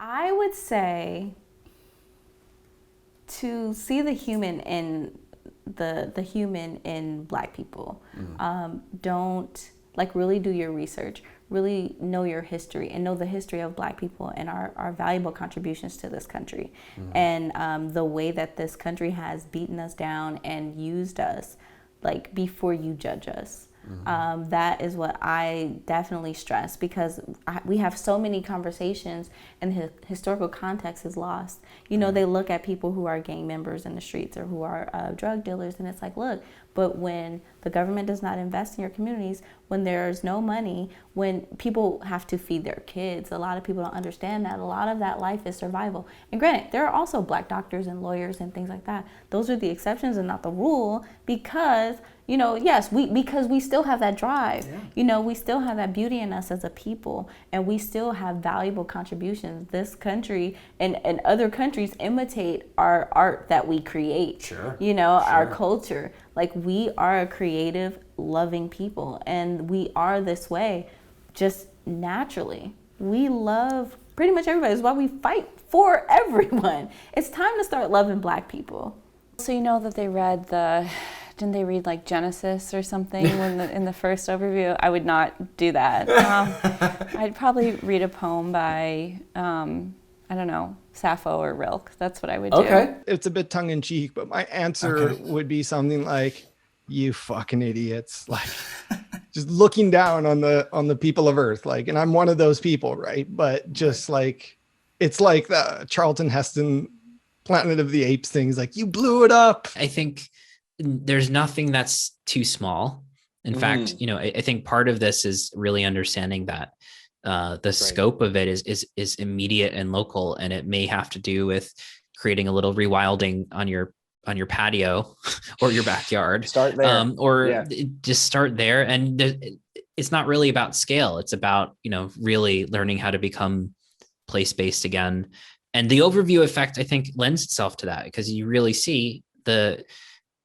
I would say to see the human in the human in Black people. Don't like really do your research, really know your history and know the history of Black people and our valuable contributions to this country, and the way that this country has beaten us down and used us, like before you judge us. That is what I definitely stress, because we have so many conversations and the historical context is lost. You know, they look at people who are gang members in the streets or who are drug dealers, and it's like, look, but when the government does not invest in your communities, when there's no money, when people have to feed their kids, a lot of people don't understand that a lot of that life is survival. And granted, there are also Black doctors and lawyers and things like that. Those are the exceptions and not the rule, because you know, yes, because we still have that drive. Yeah. You know, we still have that beauty in us as a people, and we still have valuable contributions. This country and other countries imitate our art that we create. Sure. You know, our culture. Like, we are a creative, loving people, and we are this way just naturally. We love pretty much everybody. It's why we fight for everyone. It's time to start loving Black people. So you know that didn't they read like Genesis or something in the first overview? I would not do that. I'd probably read a poem by, I don't know, Sappho or Rilke. That's what I would do. Okay. It's a bit tongue in cheek, but my answer would be something like, "You fucking idiots!" Like, just looking down on the people of Earth. Like, and I'm one of those people, right? But just like, it's like the Charlton Heston Planet of the Apes things. Like, you blew it up. I think there's nothing that's too small. In fact, you know, I think part of this is really understanding that the scope of it is immediate and local, and it may have to do with creating a little rewilding on your patio or your backyard. Start there. Just start there. And it's not really about scale. It's about, you know, really learning how to become place-based again. And the overview effect, I think, lends itself to that, because you really see the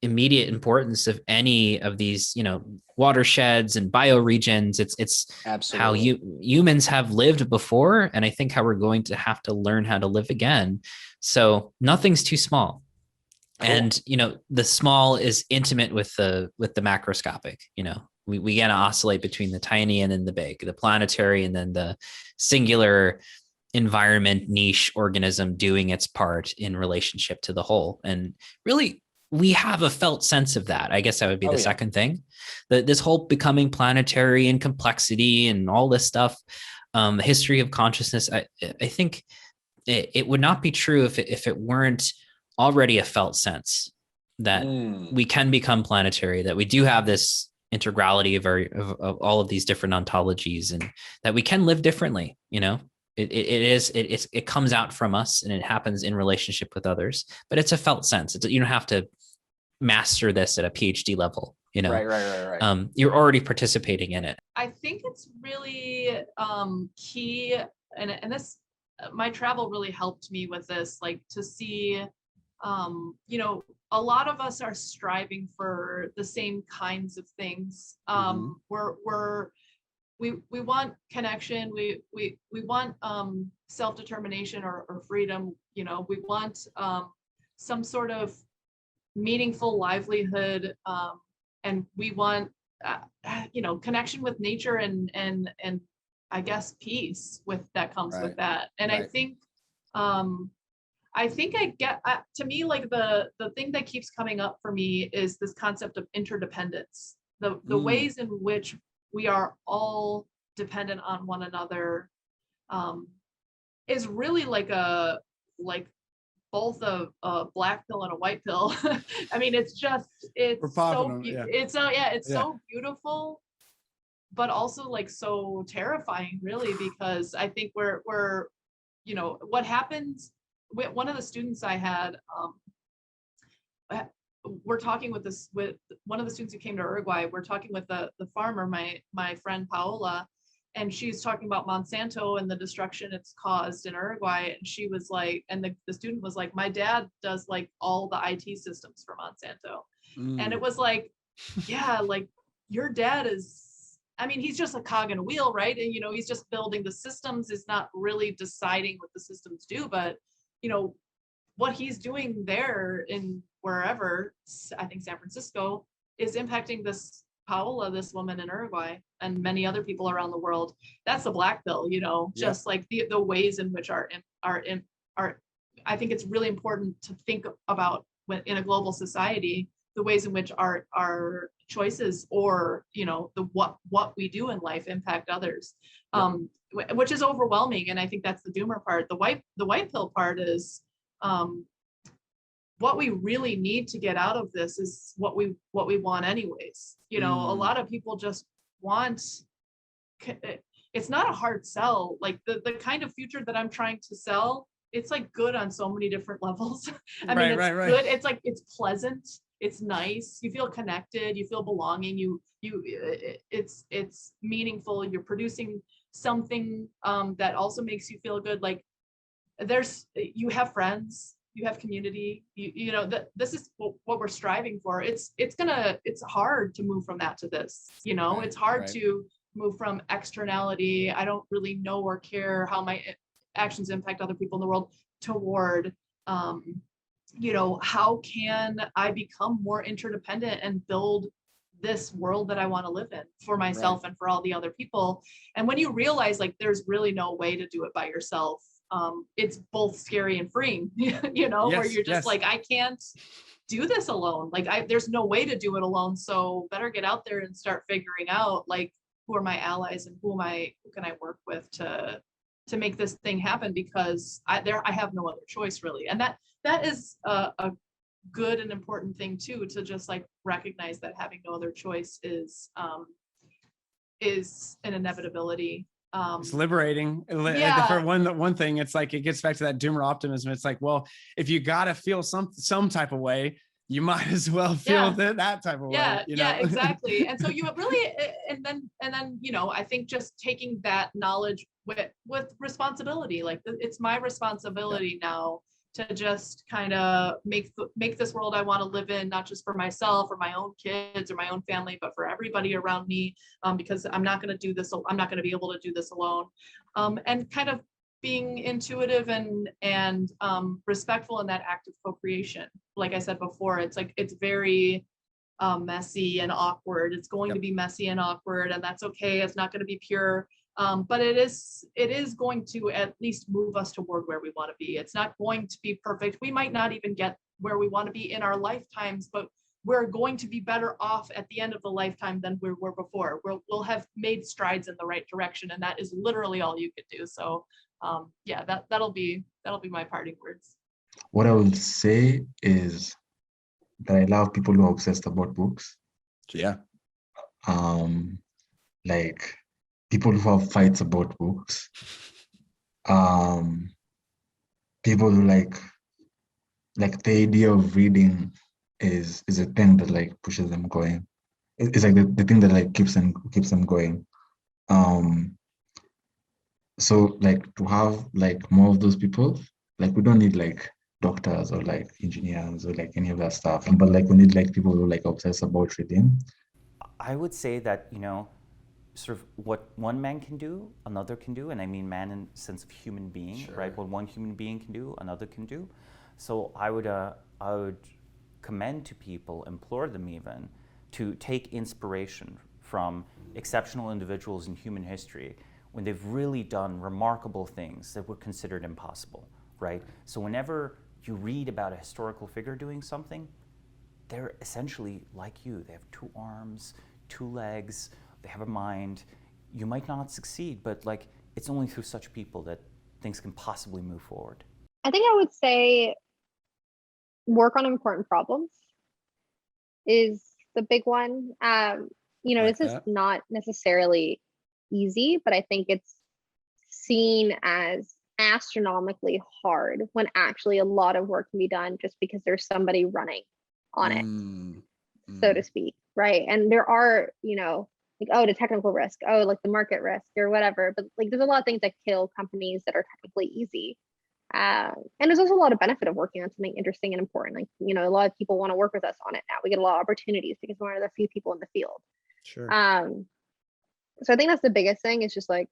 immediate importance of any of these, you know, watersheds and bioregions. It's Absolutely how humans have lived before, and I think how we're going to have to learn how to live again. So nothing's too small. Cool. And you know, the small is intimate with the macroscopic. You know, we gotta oscillate between the tiny and then the big, the planetary and then the singular environment, niche organism doing its part in relationship to the whole. And really, we have a felt sense of that. I guess that would be the second thing. This whole becoming planetary and complexity and all this stuff, the history of consciousness, I think it would not be true if it weren't already a felt sense that we can become planetary, that we do have this integrality of all of these different ontologies, and that we can live differently. You know, it comes out from us, and it happens in relationship with others, but it's a felt sense. You don't have to master this at a PhD level, you know. Right. You're already participating in it. I think it's really key, and this, my travel really helped me with this, like to see, you know, a lot of us are striving for the same kinds of things. We want connection, we want self-determination or freedom, you know, we want some sort of meaningful livelihood, and we want you know, connection with nature and I guess peace with that comes with that. And I think I get, to me, like the thing that keeps coming up for me is this concept of interdependence, the ways in which we are all dependent on one another, is really like both a black pill and a white pill. I mean, it's so beautiful, but also like so terrifying, really, because I think we're you know, what happens with one of the students I had, we're talking with one of the students who came to Uruguay. We're talking with the farmer, my friend Paola, and she's talking about Monsanto and the destruction it's caused in Uruguay. And she was like, and the student was like, my dad does like all the IT systems for Monsanto. And it was like, yeah, like your dad is I mean, he's just a cog in a wheel, right? And, he's just building the systems, is not really deciding what the systems do, but, what he's doing there in wherever, I think San Francisco, is impacting this Paola, this woman in Uruguay, and many other people around the world. That's the black pill, just like the ways in which our, I think it's really important to think about when in a global society, the ways in which our choices or, the what we do in life impact others, which is overwhelming. And I think that's the doomer part. The white pill part is, what we really need to get out of this is what we want anyways. A lot of people just want, it's not a hard sell. Like the kind of future that I'm trying to sell, it's like good on so many different levels. I mean, it's good. It's like, it's pleasant. It's nice. You feel connected. You feel belonging. It's meaningful. You're producing something that also makes you feel good. Like you have friends, you have community, this is what we're striving for. It's hard to move from that to this, it's hard to move from externality. I don't really know or care how my actions impact other people in the world toward, how can I become more interdependent and build this world that I want to live in for myself and for all the other people. And when you realize like, there's really no way to do it by yourself, it's both scary and freeing, where you're just like, I can't do this alone. Like there's no way to do it alone. So better get out there and start figuring out like, who are my allies and who can I work with to make this thing happen, because I have no other choice really. And that is a good and important thing too, to just like recognize that having no other choice is an inevitability. It's liberating. For one thing, it's like, it gets back to that doomer optimism. It's like, well, if you gotta feel some type of way, you might as well feel that type of way. Yeah, exactly. And so you really, and then I think just taking that knowledge with responsibility, like it's my responsibility now to just kind of make this world I want to live in, not just for myself or my own kids or my own family, but for everybody around me, because I'm not going to do this. I'm not going to be able to do this alone. And kind of being intuitive and respectful in that act of co-creation. Like I said before, it's like, it's very messy and awkward. It's going to be messy and awkward, and that's okay. It's not going to be pure. But it is going to at least move us toward where we want to be. It's not going to be perfect. We might not even get where we want to be in our lifetimes, but we're going to be better off at the end of the lifetime than we were before. We'll have made strides in the right direction, and that is literally all you could do. So that'll be my parting words. What I would say is that I love people who are obsessed about books. Yeah. Like people who have fights about books. People who like the idea of reading is a thing that like pushes them going. It's like the thing that like keeps them going. So like to have like more of those people, like we don't need like doctors or like engineers or like any of that stuff, but like we need like people who like obsess about reading. I would say that, sort of what one man can do, another can do, and I mean man in the sense of human being, right? What one human being can do, another can do. So I would commend to people, implore them even, to take inspiration from exceptional individuals in human history when they've really done remarkable things that were considered impossible, right? So whenever you read about a historical figure doing something, they're essentially like you. They have 2 arms, 2 legs, they have a mind. You might not succeed, but like it's only through such people that things can possibly move forward. I think I would say work on important problems is the big one. This is not necessarily easy, but I think it's seen as astronomically hard when actually a lot of work can be done just because there's somebody running on it, so to speak, right? And there are, like, the technical risk, like the market risk or whatever, but like there's a lot of things that kill companies that are technically easy. And there's also a lot of benefit of working on something interesting and important. Like, a lot of people want to work with us on it now. We get a lot of opportunities because we're one of the few people in the field. Sure. So I think that's the biggest thing, is just like,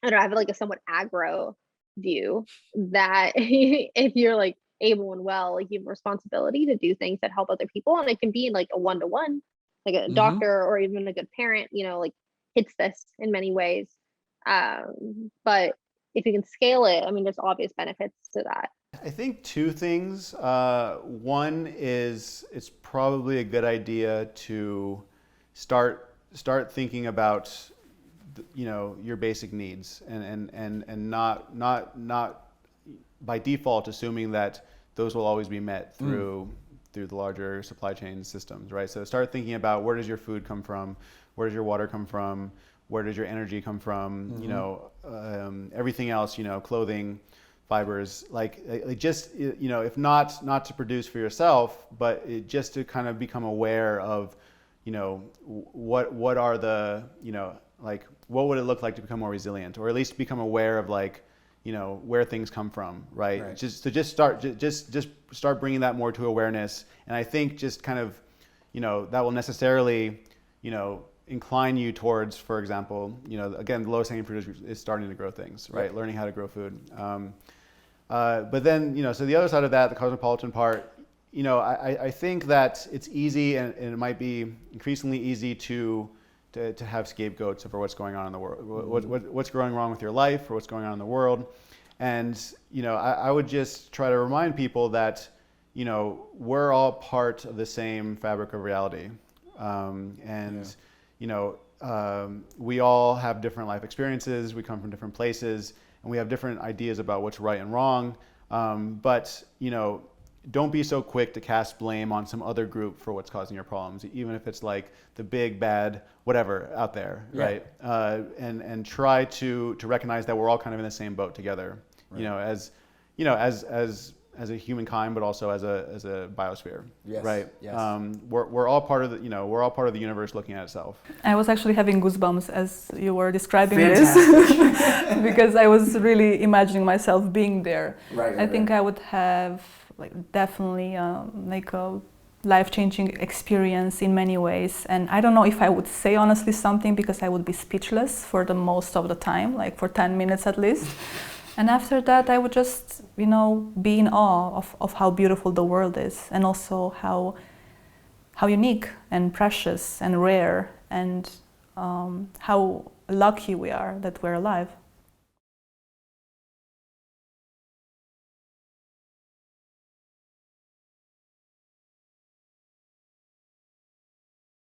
I don't know, I have like a somewhat aggro view that if you're like able and well, like you have a responsibility to do things that help other people. And it can be in like a one-to-one, like a doctor or even a good parent, you know, like hits this in many ways. But if you can scale it, I mean, there's obvious benefits to that. I think two things. One is it's probably a good idea to start thinking about, you know, your basic needs, and not by default assuming that those will always be met through the larger supply chain systems, right? So start thinking about, where does your food come from? Where does your water come from? Where does your energy come from? You know, everything else, you know, clothing, fibers, like just, you know, if not to produce for yourself, but just to kind of become aware of, you know, what are the, you know, like what would it look like to become more resilient, or at least become aware of, like, you know, where things come from, right? Just start bringing that more to awareness. And I think just kind of, you know, that will necessarily, you know, incline you towards, for example, you know, again, the lowest hanging fruit is starting to grow things, right? Learning how to grow food. But then, you know, so the other side of that, the cosmopolitan part, you know, I think that it's easy, and it might be increasingly easy to have scapegoats for what's going on in the world, what's going wrong with your life, or what's going on in the world. And, you know, I would just try to remind people that, you know, we're all part of the same fabric of reality. You know, we all have different life experiences, we come from different places, and we have different ideas about what's right and wrong. But, you know, don't be so quick to cast blame on some other group for what's causing your problems, even if it's like the big bad whatever out there, right? And try to recognize that we're all kind of in the same boat together, you know, as a humankind, but also as a biosphere, right? We're all part of the, you know, we're all part of the universe looking at itself. I was actually having goosebumps as you were describing this, because I was really imagining myself being there. I think I would have like definitely like a life-changing experience in many ways, and I don't know if I would say honestly something, because I would be speechless for the most of the time, like for 10 minutes at least. And after that, I would just, you know, be in awe of how beautiful the world is, and also how unique and precious and rare, and how lucky we are that we're alive.